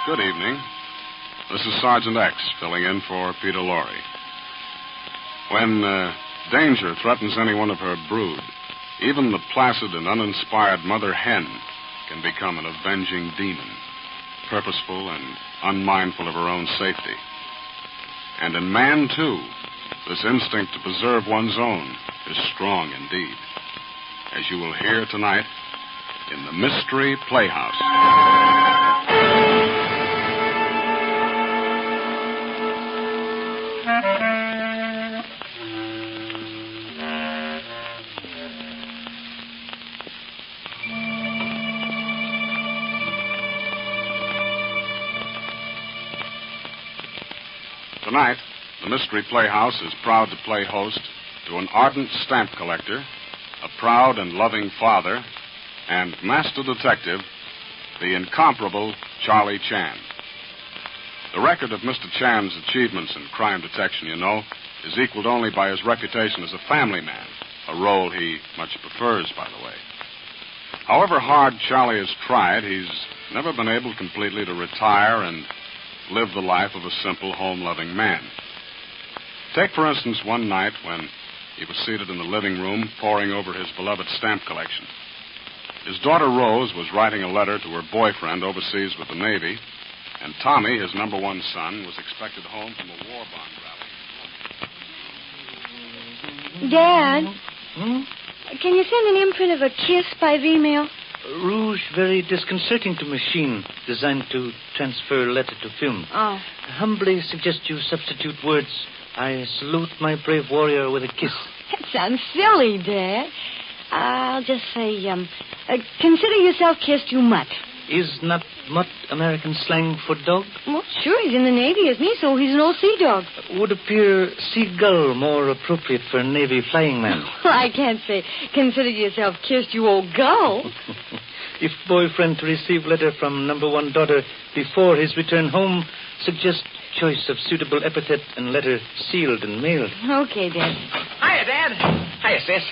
Good evening. This is Sergeant X filling in for Peter Lorre. When danger threatens any one of her brood, even the placid and uninspired mother hen can become an avenging demon, purposeful and unmindful of her own safety. And in man, too, this instinct to preserve one's own is strong indeed, as you will hear tonight in the Mystery Playhouse. Tonight, the Mystery Playhouse is proud to play host to an ardent stamp collector, a proud and loving father, and master detective, the incomparable Charlie Chan. The record of Mr. Chan's achievements in crime detection, is equaled only by his reputation as a family man, a role he much prefers, by the way. However hard Charlie has tried, he's never been able completely to retire and live the life of a simple, home-loving man. Take, for instance, one night when he was seated in the living room poring over his beloved stamp collection. His daughter Rose was writing a letter to her boyfriend overseas with the Navy, and Tommy, his number one son, was expected home from a war bond rally. Dad, can you send an imprint of a kiss by email? Rouge very disconcerting to machine, designed to transfer letter to film. Oh. Humbly suggest you substitute words. I salute my brave warrior with a kiss. That sounds silly, Dad. I'll just say, consider yourself kissed, you mutt. Is not mutt American slang for dog? Well, sure, he's in the Navy, isn't he? So he's an old sea dog. Would appear seagull more appropriate for a Navy flying man. Well, I can't say, consider yourself kissed, you old gull. If boyfriend to receive letter from number one daughter before his return home, suggest choice of suitable epithet and letter sealed and mailed. Okay, Dad. Hiya, Dad. Hiya, sis.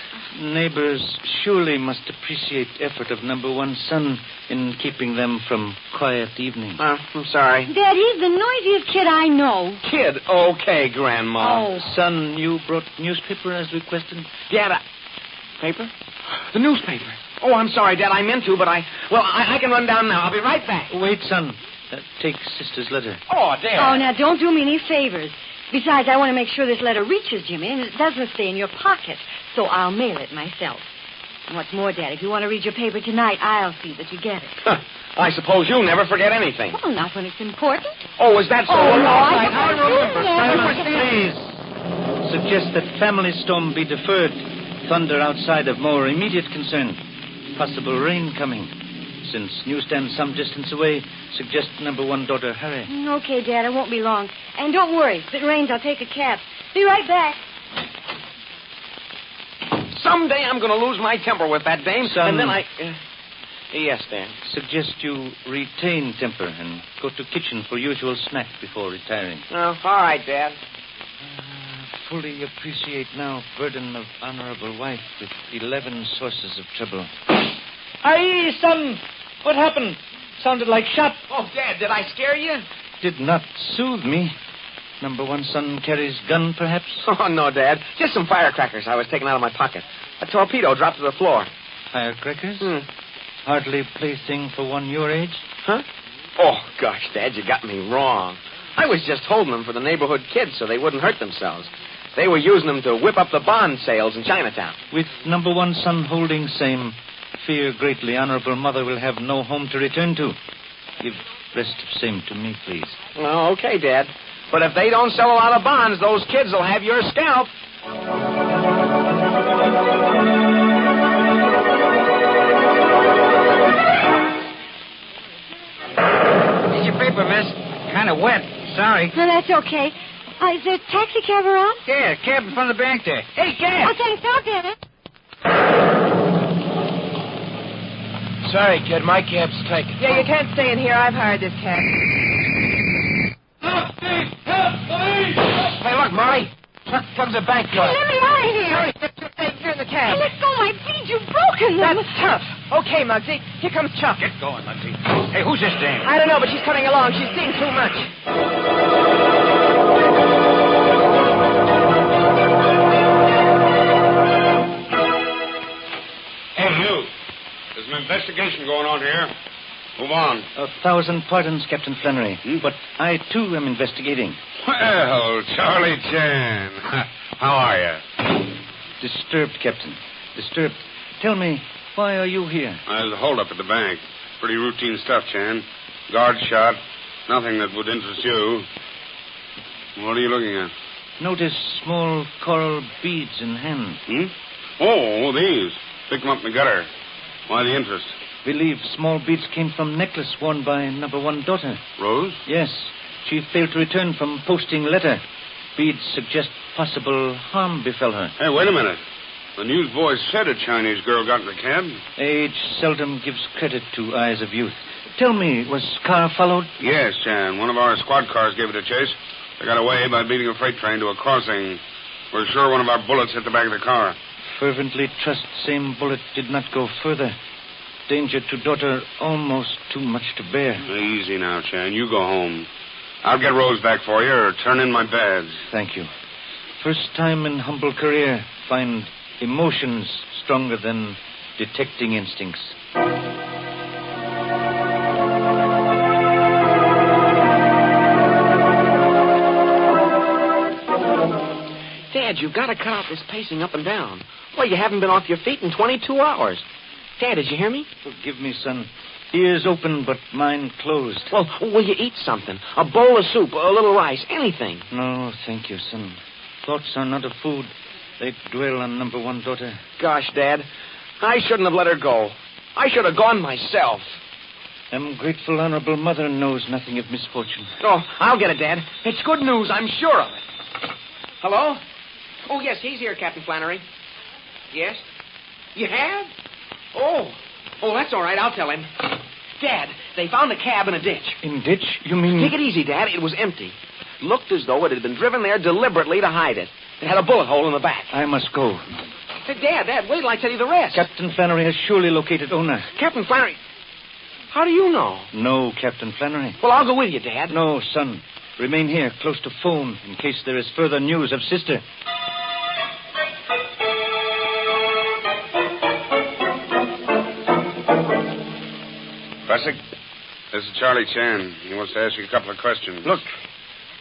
Neighbors surely must appreciate effort of number one son in keeping them from quiet evening. I'm sorry. Dad, he's the noisiest kid I know. Kid, okay, Grandma. Oh. Son, you brought newspaper as requested? Dad, paper? The newspaper. Oh, I'm sorry, Dad. I meant to, but I can run down now. I'll be right back. Wait, son. Take sister's letter. Oh, Dad. Oh, now, don't do me any favors. Besides, I want to make sure this letter reaches Jimmy and it doesn't stay in your pocket. So I'll mail it myself. And what's more, Dad, if you want to read your paper tonight, I'll see that you get it. I suppose you never forget anything. Well, not when it's important. Oh, is that so? Oh, no, All I right, I remember. Please. Suggest that family storm be deferred. Thunder outside of more immediate concern. Possible rain coming. Since newsstand some distance away, suggest number one daughter hurry. Okay, Dad, it won't be long. And don't worry. If it rains, I'll take a cab. Be right back. Someday I'm going to lose my temper with that dame, Son. and then I... Yes, Dad. Suggest you retain temper and go to kitchen for usual snack before retiring. Oh, all right, Dad. Fully appreciate now burden of honorable wife with 11 sources of trouble. Aye, son! What happened? Sounded like shot. Oh, Dad, did I scare you? Did not soothe me. Number one son carries gun, perhaps? Oh, no, Dad. Just some firecrackers I was taking out of my pocket. A torpedo dropped to the floor. Firecrackers? Hardly plaything for one your age? Huh? Oh, gosh, Dad, you got me wrong. I was just holding them for the neighborhood kids so they wouldn't hurt themselves. They were using them to whip up the bond sales in Chinatown. With number one son holding same, fear greatly honorable mother will have no home to return to. Give rest of same to me, please. Oh, okay, Dad. But if they don't sell a lot of bonds, those kids will have your scalp. Here's your paper, miss. Kind of wet. Sorry. No, that's okay. Is there a taxi cab around? Yeah, cab in front of the bank there. Hey, cab! Oh, thanks. I'll get it. Sorry, kid. My cab's taken. Yeah, you can't stay in here. I've hired this cab. Hey, look, Molly. Comes a bank clerk. Let me out of here. Hurry, turn the cab. Let go my feet. You've broken them. That's tough. Okay, Muggsy. Here comes Chuck. Get going, Muggsy. Hey, who's this dame? I don't know, but she's coming along. She's seen too much. Hey, you. There's an investigation going on here. Move on. 1,000 pardons, Captain Flannery. But I, too, am investigating. Well, Charlie Chan. How are you? Disturbed, Captain. Disturbed. Tell me, why are you here? There's a holdup at the bank. Pretty routine stuff, Chan. Guard shot. Nothing that would interest you. What are you looking at? Notice small coral beads in hand. Oh, these. Pick them up in the gutter. Why the interest? Believe small beads came from necklace worn by number 1 daughter. Rose? Yes. She failed to return from posting letter. Beads suggest possible harm befell her. Hey, wait a minute. The newsboy said a Chinese girl got in the cab. Age seldom gives credit to eyes of youth. Tell me, was car followed? Yes, Chan. One of our squad cars gave it a chase. They got away by beating a freight train to a crossing. We're sure one of our bullets hit the back of the car. Fervently trust same bullet did not go further. Danger to daughter almost too much to bear. Easy now, Chan. You go home. I'll get Rose back for you or turn in my badge. Thank you. First time in humble career, find emotions stronger than detecting instincts. Dad, you've got to cut out this pacing up and down. Well, you haven't been off your feet in 22 hours. Dad, did you hear me? Forgive me, son. Ears open, but mind closed. Well, will you eat something? A bowl of soup, a little rice, anything. No, thank you, son. Thoughts are not of food. They dwell on number 1 daughter. Gosh, Dad, I shouldn't have let her go. I should have gone myself. Am grateful honorable mother knows nothing of misfortune. Oh, I'll get it, Dad. It's good news, I'm sure of it. Hello? Oh, yes, he's here, Captain Flannery. Yes? You have? Oh, that's all right. I'll tell him. Dad, they found the cab in a ditch. In ditch? You mean... Take it easy, Dad. It was empty. Looked as though it had been driven there deliberately to hide it. It had a bullet hole in the back. I must go. Hey, Dad, wait till I tell you the rest. Captain Flannery has surely located owner. Captain Flannery? How do you know? No, Captain Flannery. Well, I'll go with you, Dad. No, son. Remain here, close to phone, in case there is further news of sister. Bussick, this is Charlie Chan. He wants to ask you a couple of questions. Look,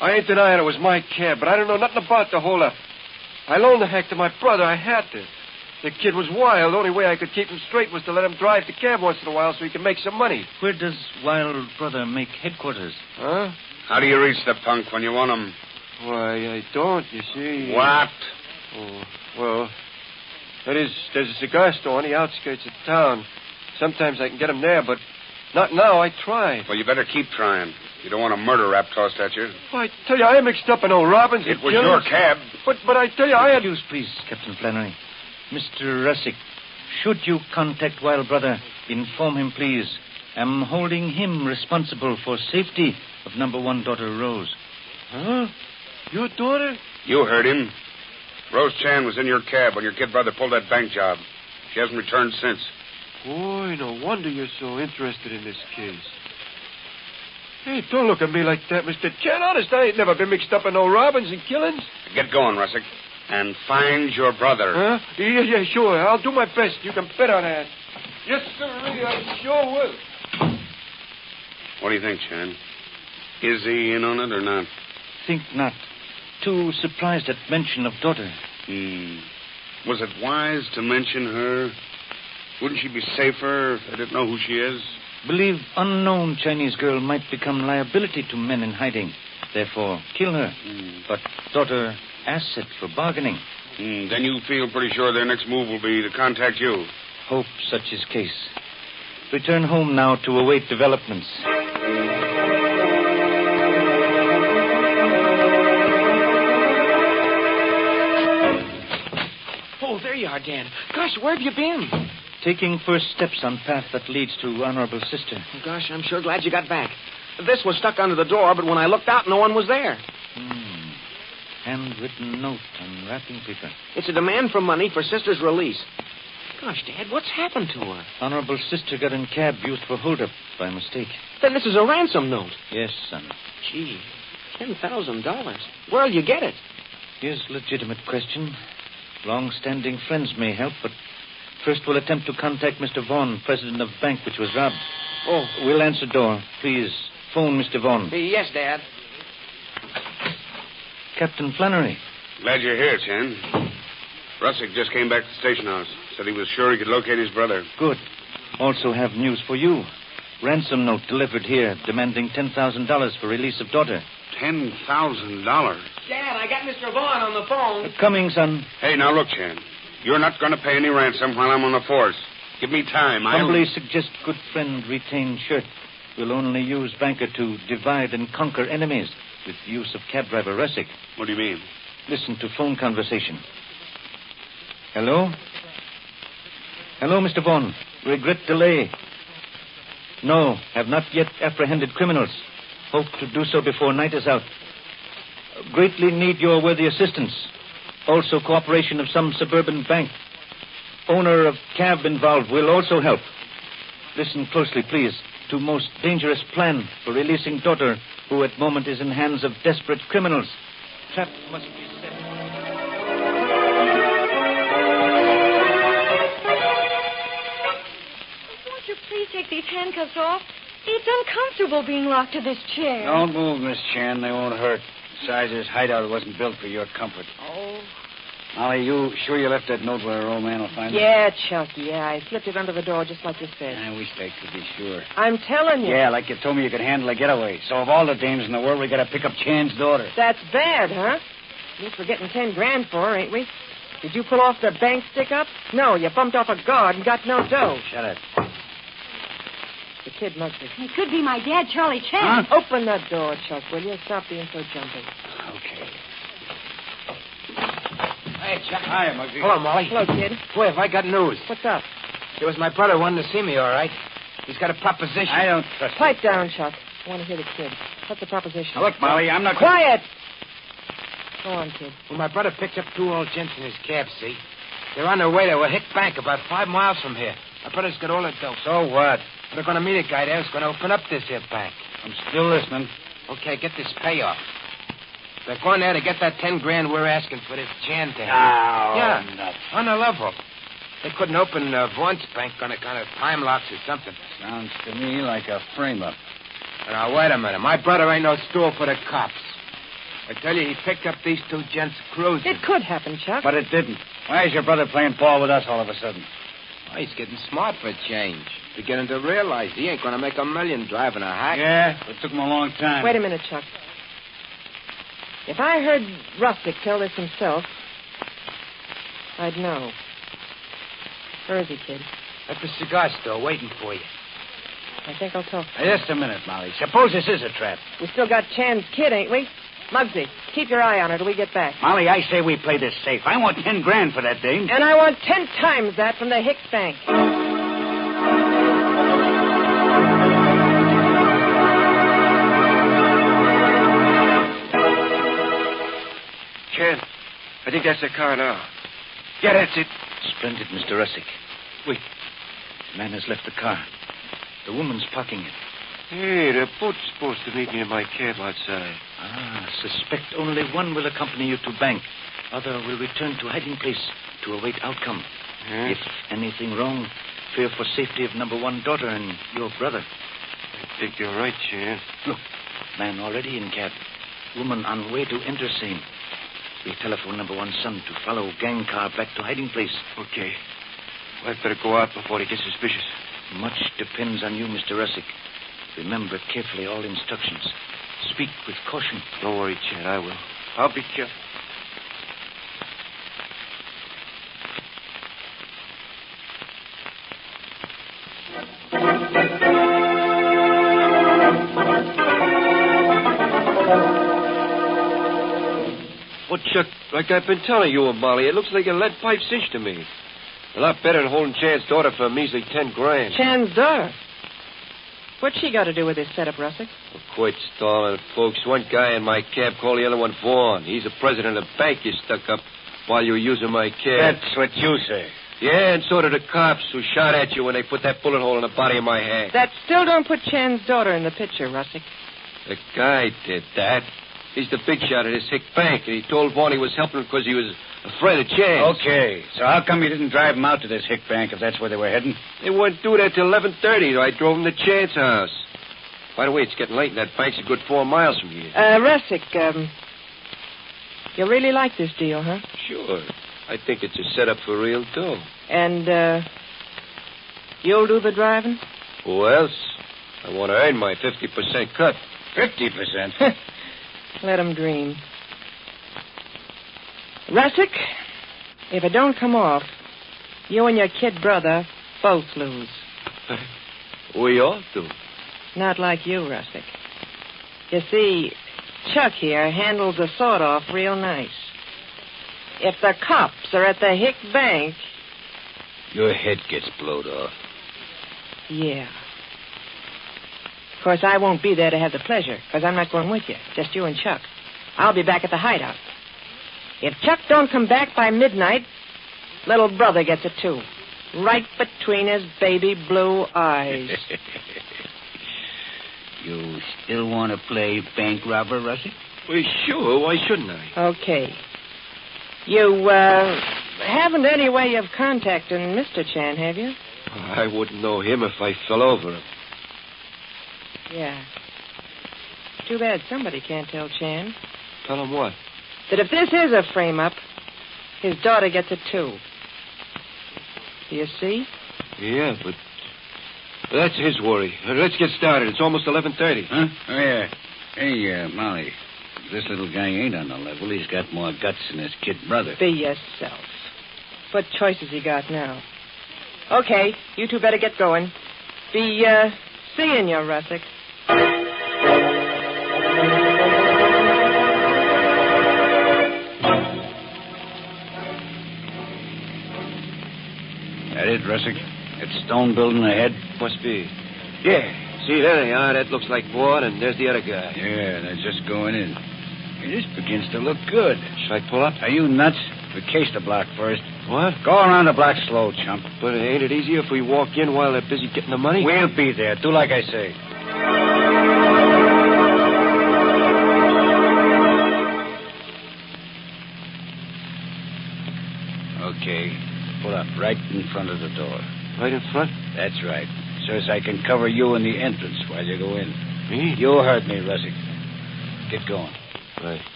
I ain't denying it was my cab, but I don't know nothing about the holdup. I loaned the hack to my brother. I had to. The kid was wild. The only way I could keep him straight was to let him drive the cab once in a while so he could make some money. Where does Wild Brother make headquarters? Huh? How do you reach the punk when you want him? Why, I don't, you see. What? Oh, well, there's a cigar store on the outskirts of town. Sometimes I can get him there, but not now. I try. Well, you better keep trying. You don't want a murder rap tossed at you. Well, I tell you, I am mixed up in old Robbins. It was your cab. But I tell you, I had... Excuse, please, Captain Flannery. Mr. Russick, should you contact Wild Brother, inform him, please. I'm holding him responsible for safety of number 1 daughter, Rose. Huh? Your daughter? You heard him. Rose Chan was in your cab when your kid brother pulled that bank job. She hasn't returned since. Boy, no wonder you're so interested in this case. Hey, don't look at me like that, Mr. Chan. Honest, I ain't never been mixed up in no robbings and killings. Get going, Russick. And find your brother. Huh? Yeah, sure. I'll do my best. You can bet on that. Yes, sir, really, I sure will. What do you think, Chan? Is he in on it or not? Think not. Too surprised at mention of daughter. Was it wise to mention her? Wouldn't she be safer if they didn't know who she is? Believe unknown Chinese girl might become liability to men in hiding. Therefore, kill her. But daughter, asset for bargaining. Then you feel pretty sure their next move will be to contact you. Hope such is case. Return home now to await developments. Oh, there you are, Dan. Gosh, where have you been? Taking first steps on path that leads to honorable sister. Oh, gosh, I'm sure glad you got back. This was stuck under the door, but when I looked out, no one was there. Handwritten note on wrapping paper. It's a demand for money for sister's release. Gosh, Dad, what's happened to her? Honorable sister got in cab used for holdup by mistake. Then this is a ransom note. Yes, son. Gee, $10,000. Where'll you get it? Here's a legitimate question. Long-standing friends may help, but first we'll attempt to contact Mr. Vaughn, president of the bank which was robbed. Oh. We'll answer door. Please, phone Mr. Vaughn. Yes, Dad. Captain Flannery. Glad you're here, Chan. Russick just came back to the station house. Said he was sure he could locate his brother. Good. Also have news for you. Ransom note delivered here, demanding $10,000 for release of daughter. $10,000? Dad, I got Mr. Vaughn on the phone. Coming, son. Hey, now look, Chan. You're not going to pay any ransom while I'm on the force. Give me time. Humbly suggest good friend retain shirt. We'll only use banker to divide and conquer enemies with use of cab driver Russick. What do you mean? Listen to phone conversation. Hello? Hello, Mr. Vaughn. Regret delay. No, have not yet apprehended criminals. Hope to do so before night is out. Greatly need your worthy assistance. Also cooperation of some suburban bank. Owner of cab involved will also help. Listen closely, please, to most dangerous plan for releasing daughter who at moment is in hands of desperate criminals. Trap must be set. Won't you please take these handcuffs off? It's uncomfortable being locked to this chair. Don't move, Miss Chan. They won't hurt. Besides, this hideout wasn't built for your comfort. Oh. Molly, you sure you left that note where our old man will find it? Yeah, Chuck, yeah. I slipped it under the door just like you said. We stay to be sure. I'm telling you. Yeah, like you told me you could handle a getaway. So of all the dames in the world, we got to pick up Chan's daughter. That's bad, huh? At least we're getting $10,000 for her, ain't we? Did you pull off the bank stick-up? No, you bumped off a guard and got no dough. Shut it. The kid must be. It could be my dad, Charlie Chan. Huh? Open that door, Chuck, will you? Stop being so jumpy. Okay. Hey, Chuck. Hi, Muggsy. Hello, Molly. Hello, kid. Boy, have I got news. What's up? It was my brother wanting to see me, all right. He's got a proposition. I don't trust Pipe down, Chuck. I want to hear the kid. What's the proposition? Now, look, Molly, I'm not... Quiet! Go on, kid. Well, my brother picked up two old gents in his cab, see? They're on their way to a hick bank about 5 miles from here. My brother's got all the dough. So what? They're going to meet a guy there who's going to open up this here bank. I'm still listening. Okay, get this payoff. They're going there to get that $10,000 we're asking for this Chan thing. Yeah. Nuts. On the level. They couldn't open Vaughn's bank on account of time locks or something. Sounds to me like a frame-up. Now, wait a minute. My brother ain't no stool for the cops. I tell you, he picked up these two gents cruising. It could happen, Chuck. But it didn't. Why is your brother playing ball with us all of a sudden? Oh, he's getting smart for a change. Beginning to realize he ain't going to make $1 million driving a hack. Yeah, it took him a long time. Wait a minute, Chuck. If I heard Rustick tell this himself, I'd know. Where is he, kid? At the cigar store waiting for you. I think I'll talk. Now, just a minute, Molly. Suppose this is a trap. We still got Chan's kid, ain't we? Muggsy, keep your eye on her till we get back. Molly, I say we play this safe. I want $10,000 for that dame. And I want 10 times that from the Hicks Bank. Chan, I think that's the car now. Yeah, that's it. Splendid, Mr. Russick. Wait. The man has left the car. The woman's parking it. Hey, the boat's supposed to meet me in my cab outside. Suspect only one will accompany you to bank. Other will return to hiding place to await outcome. Huh? If anything wrong, fear for safety of number one daughter and your brother. I think you're right, Chan. Look, man already in cab. Woman on way to enter same. We telephone number one son to follow gang car back to hiding place. Okay. I'd better go out before he gets suspicious. Much depends on you, Mr. Russick. Remember carefully all instructions. Speak with caution. Don't worry, Chan, I will. I'll be careful. Well, Chuck, like I've been telling you and Molly, it looks like a lead pipe cinch to me. A lot better than holding Chan's daughter for a measly $10,000. Chan's daughter? What's she got to do with this setup, Russick? Well, quit stalling, folks. One guy in my cab called the other one Vaughn. He's the president of the bank you stuck up while you were using my cab. That's what you say. Yeah, and so did the cops who shot at you when they put that bullet hole in the body of my head. That still don't put Chan's daughter in the picture, Russick. The guy did that. He's the big shot at his hick bank, and he told Vaughn he was helping him because he was afraid of Chan. Okay, so how come you didn't drive him out to this hick bank if that's where they were heading? They wouldn't do that till 11:30, so I drove him to Chan's house. By the way, it's getting late, and that bank's a good 4 miles from here. Russick, you really like this deal, huh? Sure. I think it's a setup for real dough. And, you'll do the driving? Who else? I want to earn my 50% cut. 50%? Let him dream. Russick, if it don't come off, you and your kid brother both lose. We all do. Not like you, Russick. You see, Chuck here handles the sawed-off real nice. If the cops are at the hick bank... Your head gets blowed off. Yeah. Of course, I won't be there to have the pleasure, because I'm not going with you. Just you and Chuck. I'll be back at the hideout. If Chuck don't come back by midnight, little brother gets it, too. Right between his baby blue eyes. You still want to play bank robber, Russie? Well, sure. Why shouldn't I? Okay. You, haven't any way of contacting Mr. Chan, have you? I wouldn't know him if I fell over him. Yeah. Too bad somebody can't tell Chan. Tell him what? That if this is a frame-up, his daughter gets it, too. Do you see? Yeah, but that's his worry. Let's get started. It's almost 11:30. Huh? Oh, yeah. Hey, Molly, this little guy ain't on the level. He's got more guts than his kid brother. Be yourself. What choice has he got now? Okay, you two better get going. Be, seeing you, Russick. That it, Russick? That stone building ahead? Must be. Yeah. See, there they are. That looks like Ward, and there's the other guy. Yeah, they're just going in. Hey, this begins to look good. Should I pull up? Are you nuts? We case the block first. What? Go around the block slow, chump. But ain't it easier if we walk in while they're busy getting the money? We'll be there. Do like I say. Okay. Pull up right in front of the door. Right in front? That's right. So as I can cover you in the entrance while you go in. Me? You heard me, Russick. Get going. Right.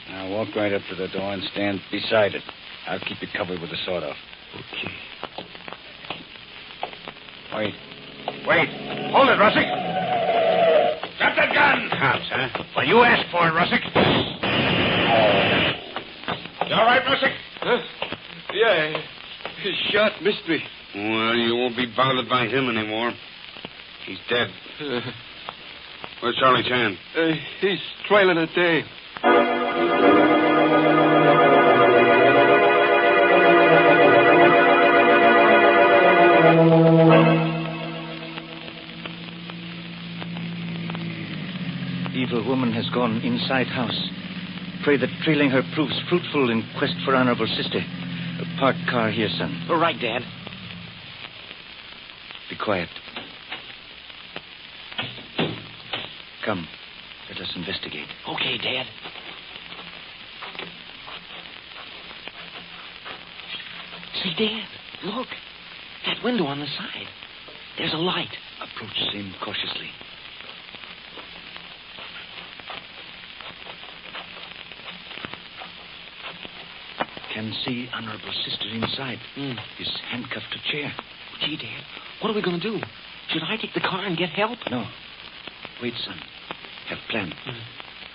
Now walk right up to the door and stand beside it. I'll keep you covered with the sawed-off. Okay. Wait. Hold it, Russick. Drop that gun. Cops, huh? Well, you asked for it, Russick. You all right, Russick? Huh? Yeah. His shot missed me. Well, you won't be bothered by him anymore. He's dead. Where's Charlie Chan? He's trailing a day. Evil woman has gone inside house. Pray that trailing her proves fruitful in quest for honorable sister. Park car here, son. All right, Dad. Be quiet. Come, let us investigate. Okay, Dad. Say, Dad, look. That window on the side. There's a light. Approach him cautiously. Can see honorable sister inside. Is handcuffed to chair. Gee, Dad, what are we going to do? Should I take the car and get help? No. Wait, son. Have plan.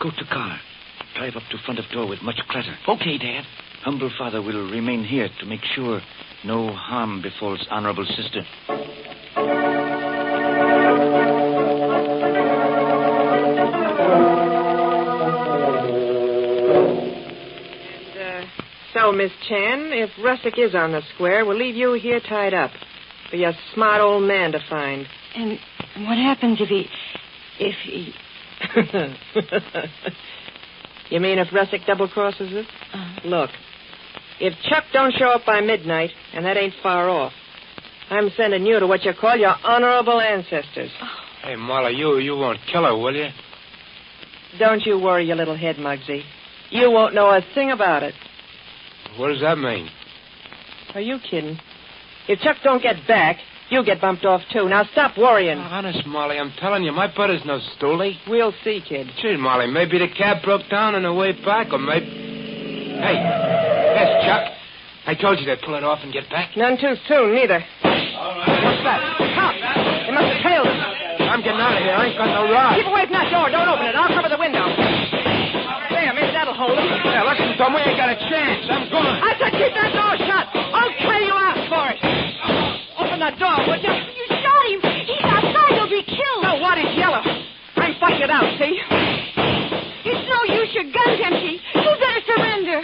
Go to car. Drive up to front of door with much clatter. Okay, Dad. Humble father will remain here to make sure no harm befalls honorable sister. So, Miss Chan, if Russick is on the square, we'll leave you here tied up for your smart old man to find. And what happens if he... You mean if Russick double-crosses us? Look, If Chuck don't show up by midnight, and that ain't far off, I'm sending you to what you call your honorable ancestors. Hey, Molly, you won't kill her, will you? Don't you worry your little head, Muggsy. You won't know a thing about it. What does that mean? Are you kidding? If Chuck don't get back, you get bumped off, too. Now stop worrying. Honest, Molly, I'm telling you, my brother's no stoolie. We'll see, kid. Gee, Molly, maybe the cab broke down on the way back, or maybe... Hey, there's Chuck. I told you to pull it off and get back. None too soon, neither. All right. What's that? Cops! They must have trailed us. I'm getting out of here. I ain't got no rod. Keep away from that door. Don't open it. I'll cover the window. There, maybe that'll hold them. Yeah, listen, Tom, we ain't got a chance. I'm going. I said keep that door shut. Okay, you asked for it. Open that door, would you? You shot him. He's outside. He'll be killed. No, what? He's yellow. I'm fighting it out, see? It's no use. Your gun's empty. You better surrender.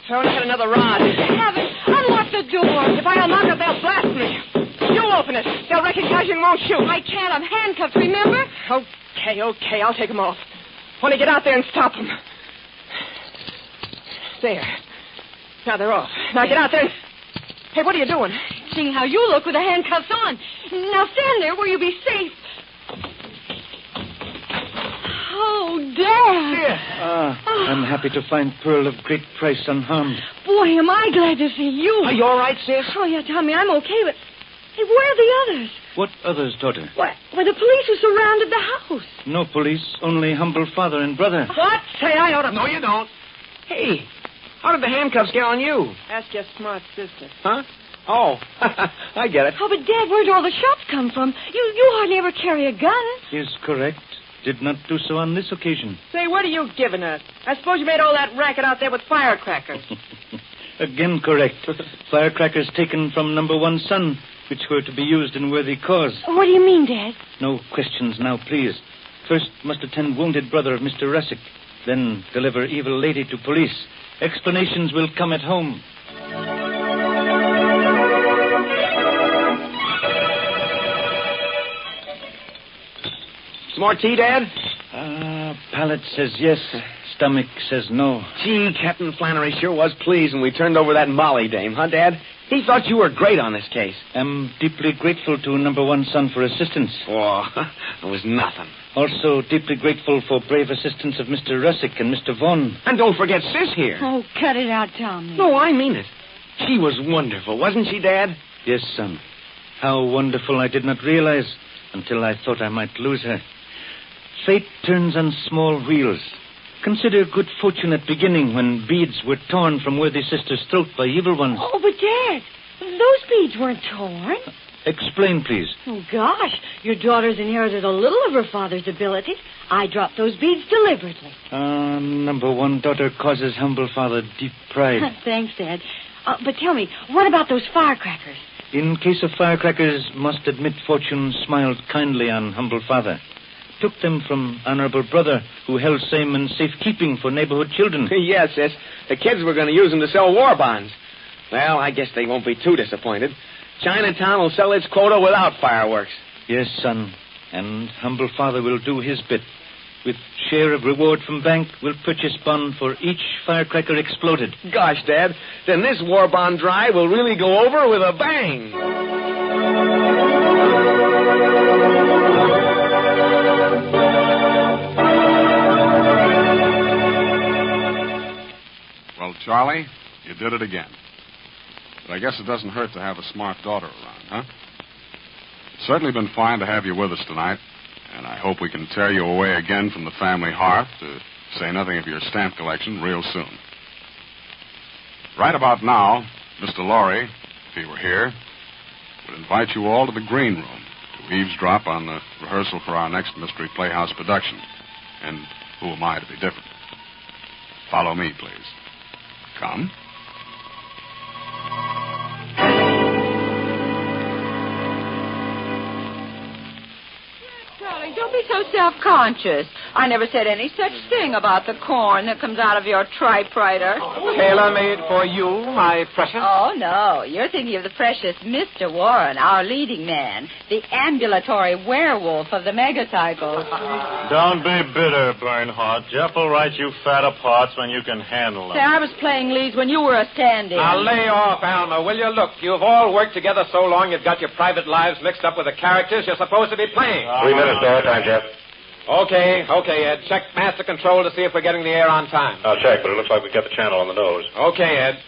I only had another rod. Heaven, unlock the door. If I unlock it, they'll blast me. You open it. They'll recognize you and won't shoot. I can't. I'm handcuffed, remember? Okay. I'll take them off. Want to get out there and stop them. There. Now they're off. Now get out there and... Hey, what are you doing? Seeing how you look with the handcuffs on. Now stand there where you'll be safe. Oh, Dad. I'm happy to find Pearl of great price unharmed. Boy, am I glad to see you. Are you all right, sis? Oh, yeah, Tommy, I'm okay, but... Hey, where are the others? What others, daughter? Why, the police who surrounded the house. No police, only humble father and brother. What? Say, I ought to... No, you don't. Hey, how did the handcuffs get on you? Ask your smart sister. Huh? Oh, I get it. Oh, but, Dad, where do all the shots come from? You hardly ever carry a gun. Is correct. Did not do so on this occasion. Say, what are you giving us? I suppose you made all that racket out there with firecrackers. Again correct. Firecrackers taken from number one son, which were to be used in worthy cause. What do you mean, Dad? No questions now, please. First must attend wounded brother of Mr. Russick. Then deliver evil lady to police. Explanations will come at home. Some more tea, Dad? Palate says yes. Stomach says no. Gee, Captain Flannery sure was pleased when we turned over that Molly dame, huh, Dad? He thought you were great on this case. Am deeply grateful to number one son for assistance. Oh, it was nothing. Also deeply grateful for brave assistance of Mr. Russick and Mr. Vaughn. And don't forget Sis here. Oh, cut it out, Tommy. No, I mean it. She was wonderful, wasn't she, Dad? Yes, son. How wonderful I did not realize until I thought I might lose her. Fate turns on small wheels. Consider good fortune at beginning when beads were torn from worthy sister's throat by evil ones. Oh, but, Dad, those beads weren't torn. Explain, please. Oh, gosh. Your daughter's inherited a little of her father's ability. I dropped those beads deliberately. Number one daughter causes humble father deep pride. Thanks, Dad. But tell me, what about those firecrackers? In case of firecrackers, must admit fortune smiled kindly on humble father. Took them from honorable brother who held same in safekeeping for neighborhood children. Yes, Sis. The kids were going to use them to sell war bonds. Well, I guess they won't be too disappointed. Chinatown will sell its quota without fireworks. Yes, son. And humble father will do his bit. With share of reward from bank, will purchase bond for each firecracker exploded. Gosh, Dad, then this war bond drive will really go over with a bang. Well, Charlie, you did it again. But I guess it doesn't hurt to have a smart daughter around, huh? It's certainly been fine to have you with us tonight, and I hope we can tear you away again from the family hearth, to say nothing of your stamp collection, real soon. Right about now, Mr. Lorre, if he were here, would invite you all to the green room to eavesdrop on the rehearsal for our next Mystery Playhouse production. And who am I to be different? Follow me, please. Come. Darling, don't be so self-conscious? I never said any such thing about the corn that comes out of your typewriter. Tailor-made for you, my precious. Oh, no. You're thinking of the precious Mr. Warren, our leading man, the ambulatory werewolf of the megacycle. Don't be bitter, Bernhardt. Jeff will write you fatter parts when you can handle them. Say, I was playing leads when you were a stand-in. Now, lay off, Alma, will you? Look, you've all worked together so long you've got your private lives mixed up with the characters you're supposed to be playing. 3 minutes there, time, Jeff. Okay, Ed. Check master control to see if we're getting the air on time. I'll check, but it looks like we've got the channel on the nose. Okay, Ed.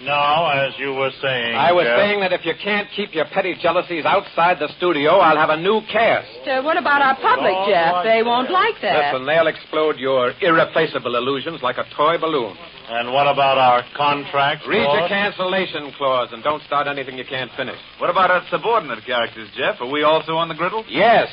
Now, as you were saying, I was Jeff... saying that if you can't keep your petty jealousies outside the studio, I'll have a new cast. What about our public, Jeff? They won't like that. Listen, they'll explode your irreplaceable illusions like a toy balloon. And what about our contract? Read your cancellation clause and don't start anything you can't finish. What about our subordinate characters, Jeff? Are we also on the griddle? Yes.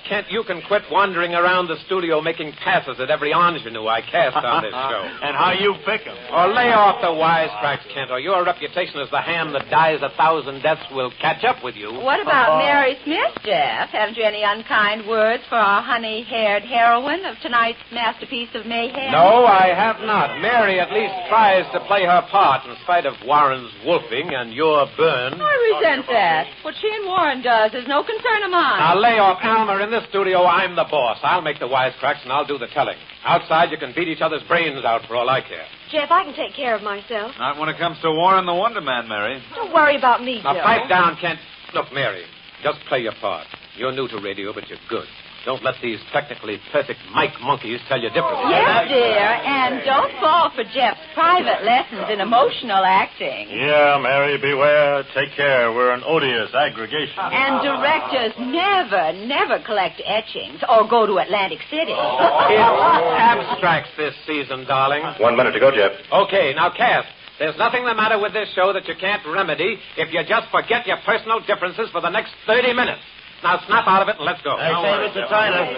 Kent, you can quit wandering around the studio making passes at every ingenue I cast on this show. And how you pick them? Or lay off the wisecracks, Kent, or your reputation as the ham that dies 1,000 deaths will catch up with you. What about Mary Smith, Jeff? Haven't you any unkind words for our honey-haired heroine of tonight's masterpiece of mayhem? No, I have not. Mary at least tries to play her part in spite of Warren's wolfing and your burn. I resent that. What she and Warren does is no concern of mine. Now, lay off, Alma. In this studio, I'm the boss. I'll make the wisecracks and I'll do the telling. Outside, you can beat each other's brains out for all I care. Jeff, I can take care of myself. Not when it comes to Warren the Wonder Man, Mary. Don't worry about me, Joe. Now, pipe down, Kent. Look, Mary, just play your part. You're new to radio, but you're good. Don't let these technically perfect mic monkeys tell you differently. Yes, dear, and don't fall for Jeff's private lessons in emotional acting. Yeah, Mary, beware. Take care. We're an odious aggregation. And directors never collect etchings or go to Atlantic City. It's abstracts this season, darling. 1 minute to go, Jeff. Okay, now, Cass, there's nothing the matter with this show that you can't remedy if you just forget your personal differences for the next 30 minutes. Now, snap out of it and let's go. Hey, say, Mr. Tyler.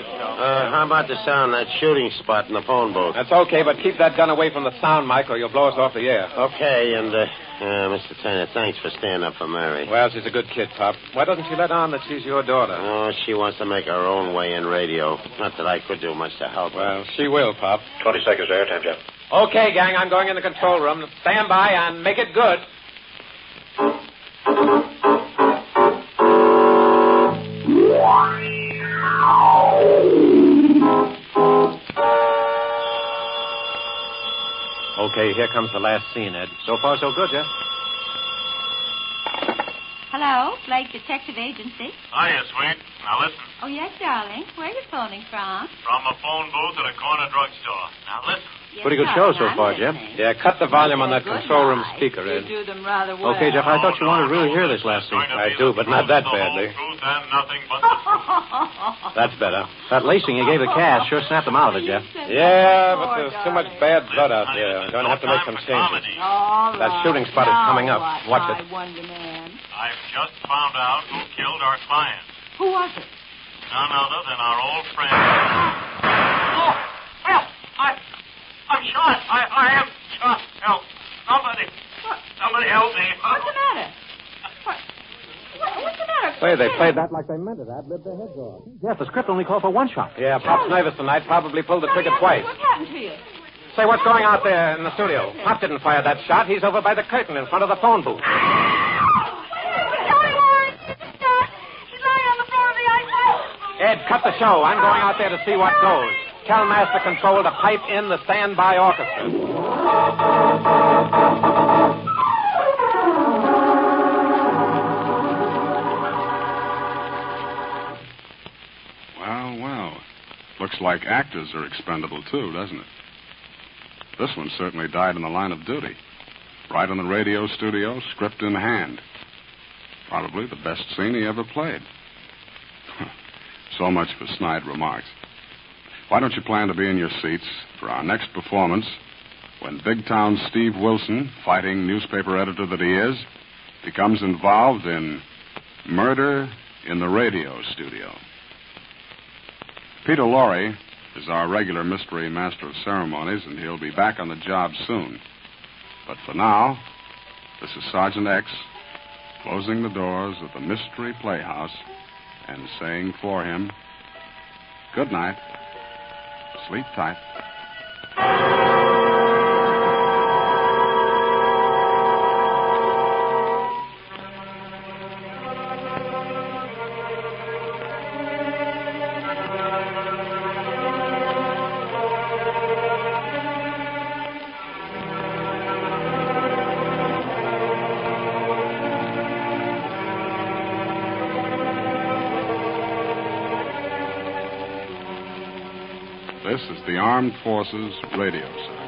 How about the sound, that shooting spot in the phone booth? That's okay, but keep that gun away from the sound mic or you'll blow us off the air. Okay, and, Mr. Tyler, thanks for standing up for Mary. Well, she's a good kid, Pop. Why doesn't she let on that she's your daughter? Oh, she wants to make her own way in radio. Not that I could do much to help her. Well, she will, Pop. 20 seconds there, time, Jeff. Okay, gang, I'm going in the control room. Stand by and make it good. Okay, here comes the last scene, Ed. So far, so good, Jeff. Hello, Blake Detective Agency. Hiya, sweet. Now listen. Oh, yes, darling. Where are you phoning from? From a phone booth at a corner drugstore. Now listen. Yes, Pretty good show so darling, far, I'm Jeff. listening. Yeah, cut the volume on that Good control room night. speaker, You Ed. do them rather well. Okay, Jeff, I thought you wanted to really hear this last scene. I do, but not that badly. Truth and nothing but the truth. That's better. That lacing you gave the Cass sure snapped them out of it, Jeff. Yeah, but there's too much bad blood out there. I'm going to have to make some changes. All That right. shooting spot is coming up. Now Watch what, it. my Wonder Man? I've just found out who killed our client. Who was it? None other than our old friend. Oh, help! I'm shot. I am shot. Help. Somebody help me. What's the matter? What's the matter? Say, they played that like they meant it. Ad-libbed their heads off. Jeff, the script only called for one shot. Yeah, Pop's nervous tonight. Probably pulled the trigger twice. What happened to you? Say, what's going out there in the studio? Pop didn't fire that shot. He's over by the curtain in front of the phone booth. Ed, cut the show. I'm going out there to see what goes. Tell Master Control to pipe in the standby orchestra. Well. Looks like actors are expendable, too, doesn't it? This one certainly died in the line of duty. Right in the radio studio, script in hand. Probably the best scene he ever played. So much for snide remarks. Why don't you plan to be in your seats for our next performance when big town Steve Wilson, fighting newspaper editor that he is, becomes involved in murder in the radio studio. Peter Lorre is our regular mystery master of ceremonies, and he'll be back on the job soon. But for now, this is Sergeant X closing the doors of the Mystery Playhouse and saying for him, Good night. Sleep tight. This is the Armed Forces Radio Service.